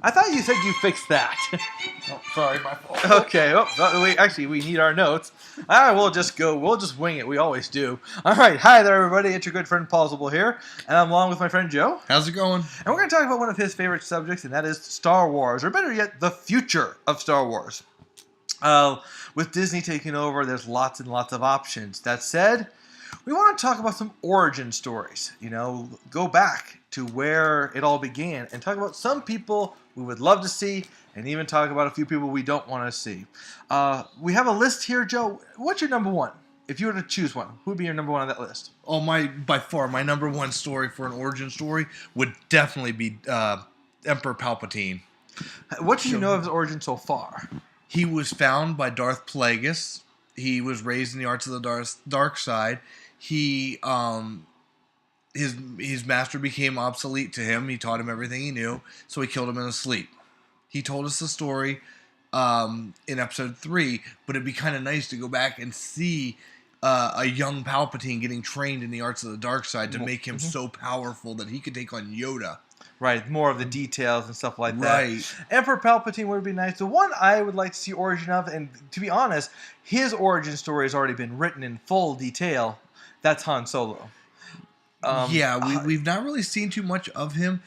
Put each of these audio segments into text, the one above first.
I thought you said you fixed that. Oh, sorry, my fault. Okay. We need our notes. All right, we'll just go. We'll just wing it. We always do. All right. Hi there, everybody. It's your good friend Plausible here, and I'm along with my friend Joe. How's it going? And we're going to talk about one of his favorite subjects, and that is Star Wars, or better yet, the future of Star Wars. With Disney taking over, there's lots and lots of options. That said, we want to talk about some origin stories. Go back to where it all began and talk about some people we would love to see, and even talk about a few people we don't want to see. We have a list here, Joe. What's your number one? If you were to choose one, who would be your number one on that list? Oh, by far, my number one story for an origin story would definitely be Emperor Palpatine. What do you know of his origin so far? He was found by Darth Plagueis. He was raised in the arts of the dark side. He his master became obsolete to him. He taught him everything he knew, so he killed him in his sleep. He told us the story in episode 3, but it'd be kind of nice to go back and see a young Palpatine getting trained in the arts of the dark side to make him so powerful that he could take on Yoda. Right, more of the details and stuff like that. Right. Emperor Palpatine would be nice. The one I would like to see origin of, and to be honest, his origin story has already been written in full detail. That's Han Solo. We've not really seen too much of him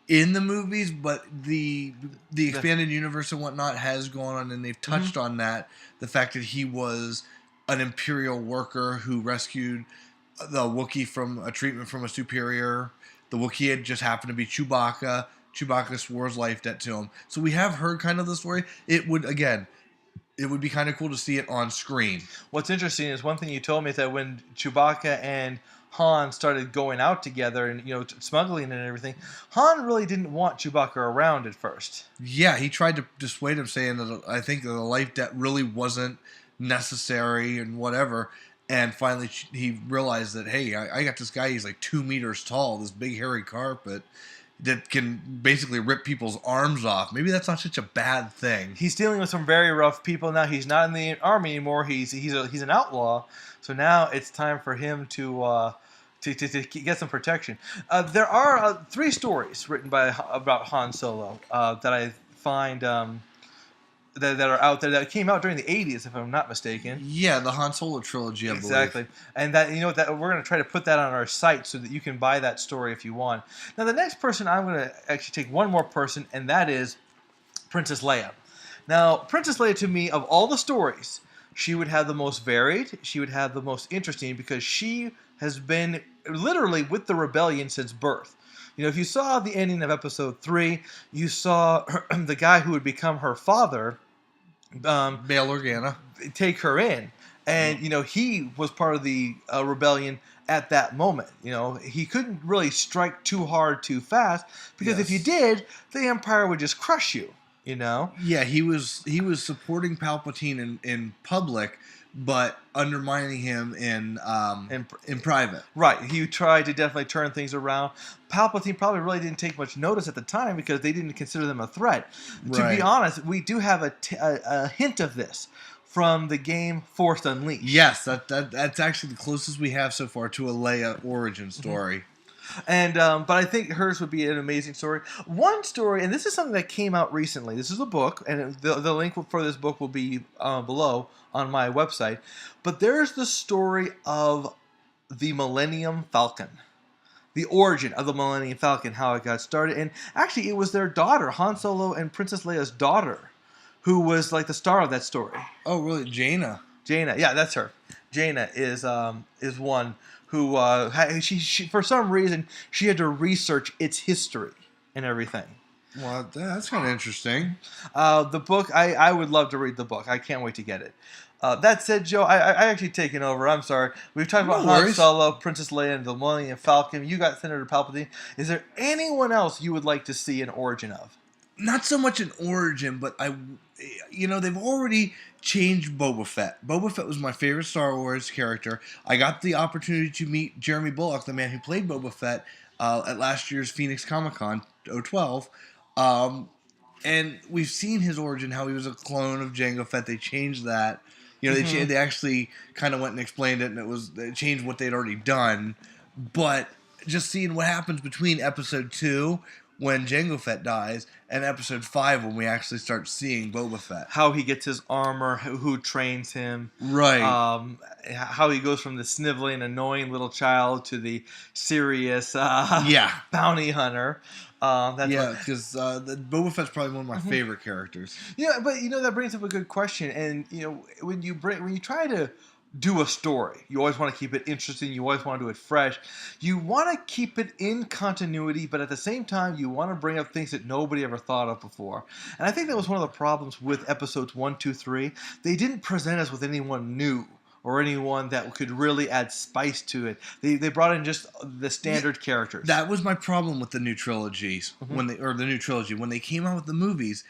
in the movies, but the expanded universe and whatnot has gone on, and they've touched on that. The fact that he was an Imperial worker who rescued the Wookiee from a treatment from a superior. The Wookiee had just happened to be Chewbacca. Chewbacca swore his life debt to him. So we have heard kind of the story. It would be kind of cool to see it on screen. What's interesting is one thing you told me is that when Chewbacca and Han started going out together and smuggling and everything, Han really didn't want Chewbacca around at first. Yeah, he tried to dissuade him, saying that I think that the life debt really wasn't necessary and whatever. And finally, he realized that, hey, I got this guy. He's like 2 meters tall, this big hairy carpet that can basically rip people's arms off. Maybe that's not such a bad thing. He's dealing with some very rough people now. He's not in the army anymore. He's an outlaw. So now it's time for him to get some protection. There are 3 stories written about Han Solo that I find that are out there that came out during the 80s, if I'm not mistaken. Yeah, the Han Solo trilogy, I believe. Exactly. And that that we're going to try to put that on our site so that you can buy that story if you want. Now, the next person, I'm going to actually take one more person, and that is Princess Leia. Now, Princess Leia, to me, of all the stories, she would have the most varied, she would have the most interesting, because she has been literally with the rebellion since birth. If you saw the ending of episode 3, you saw the guy who would become her father, Bail Organa, take her in. And, he was part of the rebellion at that moment. He couldn't really strike too hard too fast, because if you did, the Empire would just crush you, Yeah, he was supporting Palpatine in public, but undermining him in private. Right. He tried to definitely turn things around. Palpatine probably really didn't take much notice at the time because they didn't consider them a threat. Right. To be honest, we do have a hint of this from the game Force Unleashed. Yes, that's actually the closest we have so far to a Leia origin story. And but I think hers would be an amazing story. One story, and this is something that came out recently. This is a book, and the link for this book will be below on my website. But there's the story of the Millennium Falcon. The origin of the Millennium Falcon, how it got started. And actually, it was their daughter, Han Solo and Princess Leia's daughter, who was like the star of that story. Oh, really? Jaina. Yeah, that's her. Jaina is one who she for some reason she had to research its history and everything. Well, that's kind of interesting. The book, I would love to read the book. I can't wait to get it. That said, Joe, I actually taken over. I'm sorry. We've talked about Han Solo, Princess Leia, and the Millennium Falcon. You got Senator Palpatine. Is there anyone else you would like to see an origin of? Not so much an origin, but they've already changed Boba Fett. Boba Fett was my favorite Star Wars character. I got the opportunity to meet Jeremy Bulloch, the man who played Boba Fett, at last year's Phoenix Comic-Con 2012. And we've seen his origin, how he was a clone of Jango Fett. They changed that. They actually kind of went and explained it, and they changed what they'd already done. But just seeing what happens between episode 2, when Jango Fett dies, and episode 5 when we actually start seeing Boba Fett. How he gets his armor, who trains him. Right. How he goes from the sniveling, annoying little child to the serious bounty hunter. Because Boba Fett's probably one of my favorite characters. Yeah, but that brings up a good question. And when you try to do a story, you always want to keep it interesting. You always want to do it fresh. You want to keep it in continuity, but at the same time, you want to bring up things that nobody ever thought of before. And I think that was one of the problems with episodes 1, 2, 3. They didn't present us with anyone new or anyone that could really add spice to it. They brought in just the standard characters. That was my problem with the new trilogies when they came out with the movies.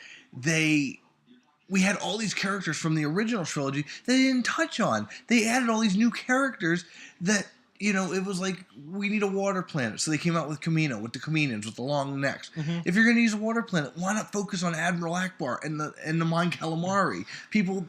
We had all these characters from the original trilogy that they didn't touch on. They added all these new characters that, it was like, we need a water planet. So they came out with Kamino, with the Kaminoans, with the long necks. If you're going to use a water planet, why not focus on Admiral Akbar and the Mon Calamari? People,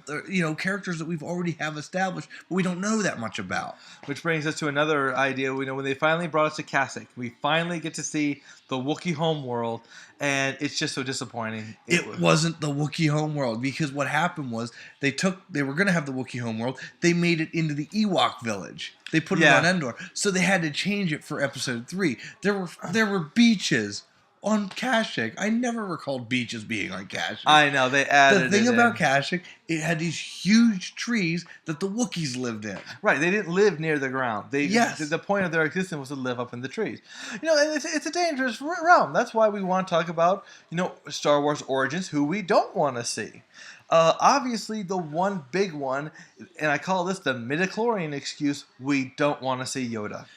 characters that we've already have established, but we don't know that much about. Which brings us to another idea. When they finally brought us to Kashyyyk, we finally get to see the Wookiee homeworld, and it's just so disappointing. It wasn't the Wookiee homeworld, because what happened was they were going to have the Wookiee homeworld. They made it into the Ewok village. They put it on Endor, so they had to change it for episode 3. There were beaches on Kashyyyk. I never recalled beaches being on Kashyyyk. I know, they added the thing about Kashyyyk, it had these huge trees that the Wookiees lived in. Right, they didn't live near the ground. The point of their existence was to live up in the trees. And it's a dangerous realm. That's why we want to talk about, Star Wars Origins, who we don't want to see. Obviously, the one big one, and I call this the midichlorian excuse, we don't want to see Yoda.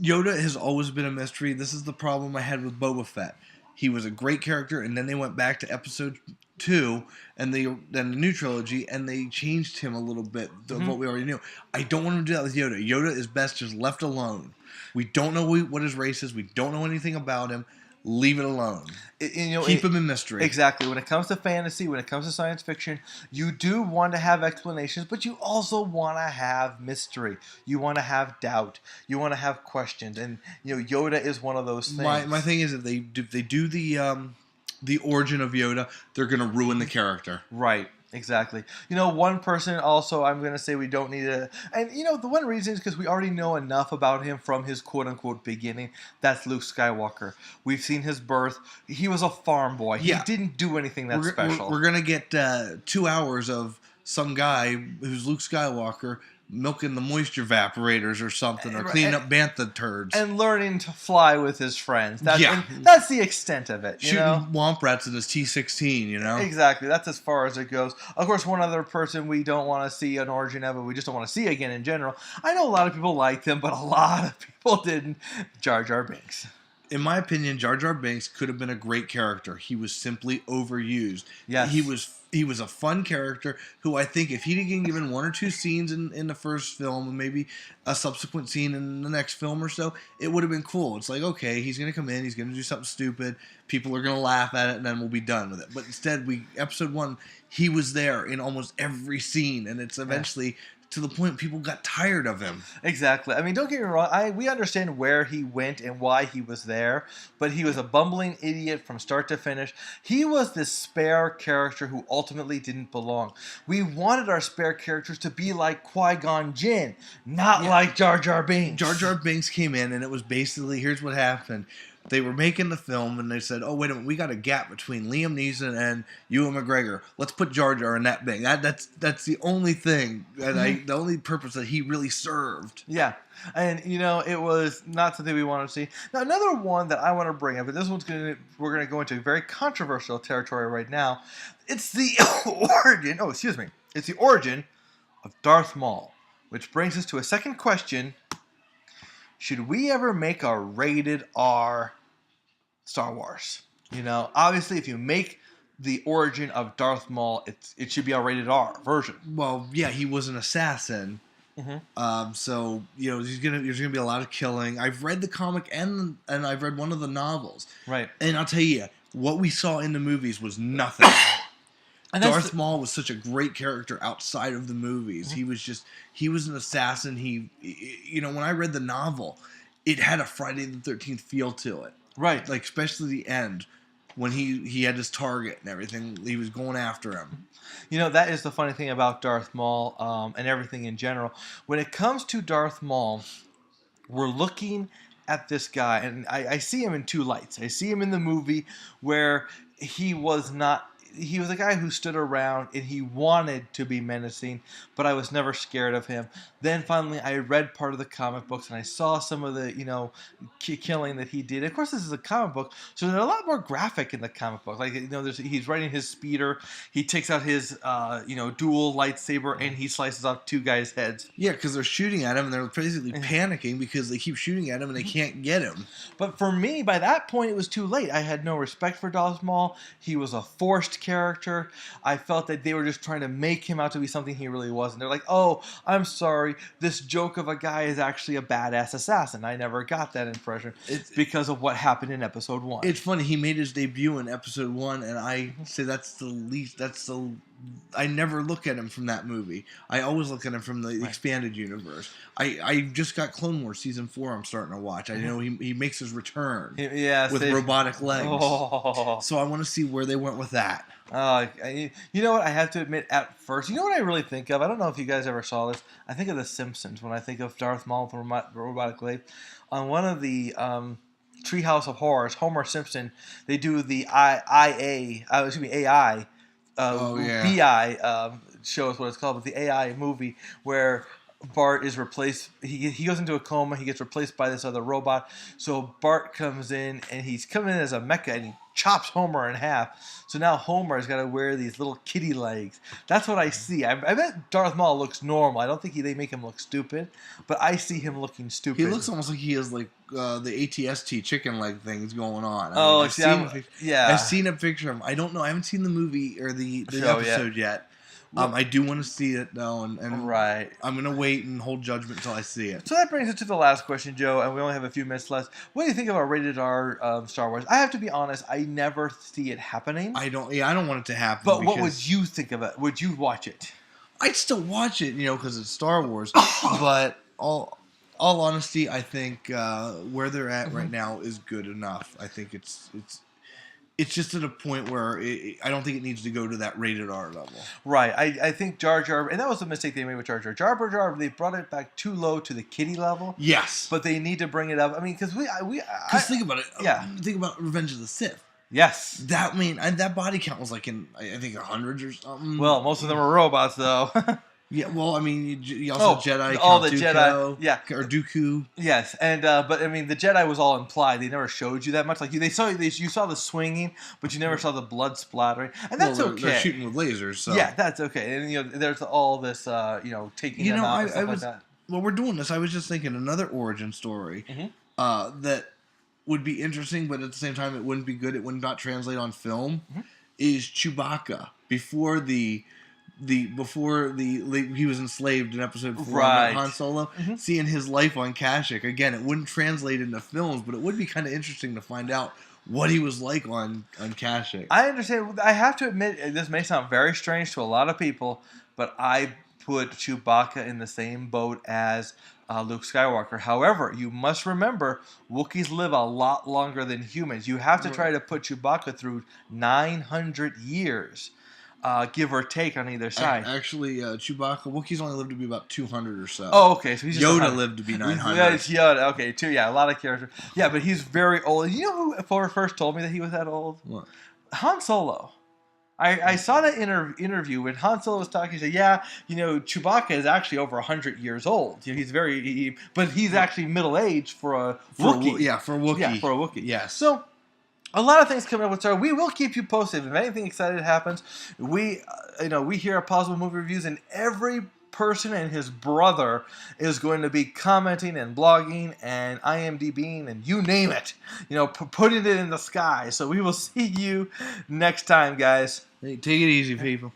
Yoda has always been a mystery. This is the problem I had with Boba Fett. He was a great character, and then they went back to episode 2 and then the new trilogy, and they changed him a little bit of what we already knew. I don't want to do that with Yoda. Yoda is best just left alone. We don't know what his race is. We don't know anything about him. Leave it alone. Keep him in mystery. Exactly. When it comes to fantasy, when it comes to science fiction, you do want to have explanations, but you also want to have mystery. You want to have doubt. You want to have questions. And Yoda is one of those things. My thing is, if they do the origin of Yoda, they're going to ruin the character. Right. Exactly. One person also I'm going to say we don't need to... And, the one reason is because we already know enough about him from his quote-unquote beginning. That's Luke Skywalker. We've seen his birth. He was a farm boy. He didn't do anything that special. We're going to get 2 hours of some guy who's Luke Skywalker milking the moisture evaporators or something, or cleaning up bantha turds. And learning to fly with his friends. That's the extent of it. Shooting womp rats in his T-16, Exactly. That's as far as it goes. Of course, one other person we don't want to see an origin of, we just don't want to see again in general. I know a lot of people liked him, but a lot of people didn't. Jar Jar Binks. In my opinion, Jar Jar Binks could have been a great character. He was simply overused. Yes. He was a fun character who I think if he'd been given 1 or 2 scenes in the first film and maybe a subsequent scene in the next film or so, it would have been cool. It's like, okay, he's going to come in, he's going to do something stupid, people are going to laugh at it, and then we'll be done with it. But instead, episode 1, he was there in almost every scene, and it's eventually... to the point people got tired of him. Exactly. I mean, don't get me wrong. We understand where he went and why he was there, but he was a bumbling idiot from start to finish. He was this spare character who ultimately didn't belong. We wanted our spare characters to be like Qui-Gon Jinn, not like Jar Jar Binks. Jar Jar Binks came in, and it was basically, here's what happened. They were making the film, and they said, oh, wait a minute, we got a gap between Liam Neeson and Ewan McGregor. Let's put Jar Jar in that thing. That's the only thing, the only purpose that he really served. Yeah. And, it was not something we wanted to see. Now, another one that I want to bring up, and this one's we're going to go into very controversial territory right now. It's the It's the origin of Darth Maul, which brings us to a second question. Should we ever make a rated R Star Wars? Obviously, if you make the origin of Darth Maul, it should be a rated R version. Well, yeah, he was an assassin. So there's gonna be a lot of killing. I've read the comic and I've read one of the novels. Right. And I'll tell you, what we saw in the movies was nothing. Darth Maul was such a great character outside of the movies. He was an assassin. When I read the novel, it had a Friday the 13th feel to it. Right. Like, especially the end when he had his target and everything. He was going after him. You know, that is the funny thing about Darth Maul and everything in general. When it comes to Darth Maul, we're looking at this guy, and I see him in two lights. I see him in the movie where he was not. He was a guy who stood around and he wanted to be menacing, but I was never scared of him. Then finally, I read part of the comic books and I saw some of the, killing that he did. Of course, this is a comic book, so they're a lot more graphic in the comic book. Like, he's riding his speeder, he takes out his, dual lightsaber, and he slices off two guys' heads. Yeah, because they're shooting at him and they're basically panicking because they keep shooting at him and they can't get him. But for me, by that point, it was too late. I had no respect for Darth Maul. He was a forced character. I felt that they were just trying to make him out to be something he really wasn't. They're like, oh, I'm sorry, this joke of a guy is actually a badass assassin. I never got that impression because of what happened in episode 1. It's funny, he made his debut in episode 1, and I say I never look at him from that movie. I always look at him from the expanded universe. I just got Clone Wars season 4 I'm starting to watch. I know he makes his return with robotic legs. Oh. So I want to see where they went with that. You know what? I have to admit, at first, you know what I really think of? I don't know if you guys ever saw this. I think of The Simpsons when I think of Darth Maul with robotic legs. On one of the Treehouse of Horrors, Homer Simpson, they do the AI. BI show is what it's called, but the AI movie where Bart is replaced. He goes into a coma. He gets replaced by this other robot. So Bart comes in, and he's coming in as a mecha, and he chops Homer in half. So now Homer has got to wear these little kitty legs. That's what I see. I bet Darth Maul looks normal. I don't think they make him look stupid, but I see him looking stupid. He looks almost like he has like the ATST chicken leg things going on. I've seen a picture of him. I don't know. I haven't seen the movie or the episode yet. I do want to see it though, and right. I'm gonna wait and hold judgment until I see it. So that brings us to the last question, Joe, and we only have a few minutes left. What do you think about rated R Star Wars? I have to be honest, I never see it happening. I don't want it to happen. But what would you think of it? Would you watch it? I'd still watch it, because it's Star Wars. But all honesty, I think where they're at right now is good enough. I think it's just at a point where I don't think it needs to go to that rated R level. Right. I think Jar Jar, and that was the mistake they made with Jar Jar. Jar Jar, they brought it back too low to the kiddie level. Yes. But they need to bring it up. I mean, because think about it. Yeah. Think about Revenge of the Sith. Yes. That body count was like in, I think, 100s or something. Well, most of them are robots, though. Yeah, well, I mean, you also Jedi. All the Jedi, yeah, or Dooku. Yes, and but I mean, the Jedi was all implied. They never showed you that much. Like you saw the swinging, but you never saw the blood splattering, and that's okay. They're shooting with lasers, so yeah, that's okay. And there's all this, taking them out and stuff like that. While we're doing this, I was just thinking another origin story that would be interesting, but at the same time, it wouldn't be good. It would not translate on film. Is Chewbacca before he was enslaved in episode 4 of Han Solo, seeing his life on Kashyyyk. Again, it wouldn't translate into films, but it would be kind of interesting to find out what he was like on Kashyyyk. I understand. I have to admit, this may sound very strange to a lot of people, but I put Chewbacca in the same boat as Luke Skywalker. However, you must remember, Wookiees live a lot longer than humans. You have to try to put Chewbacca through 900 years. Give or take on either side. Actually, Chewbacca, Wookiees only lived to be about 200 or so. Oh, okay. So he's just Yoda lived to be 900. Yeah, it's Yoda. Okay, too. Yeah, a lot of characters. Yeah, but he's very old. You know who first told me that he was that old? What? Han Solo. I saw that interview when Han Solo was talking. He said, "Yeah, Chewbacca is actually over 100 years old. He's but he's actually middle aged for a Wookiee. For a Wookiee. Yeah, for a Wookiee. Yes. So." A lot of things coming up with Star Wars. We will keep you posted if anything exciting happens. We hear Possible Movie Reviews, and every person and his brother is going to be commenting and blogging and IMDbing and you name it. Putting it in the sky. So we will see you next time, guys. Hey, take it easy, people.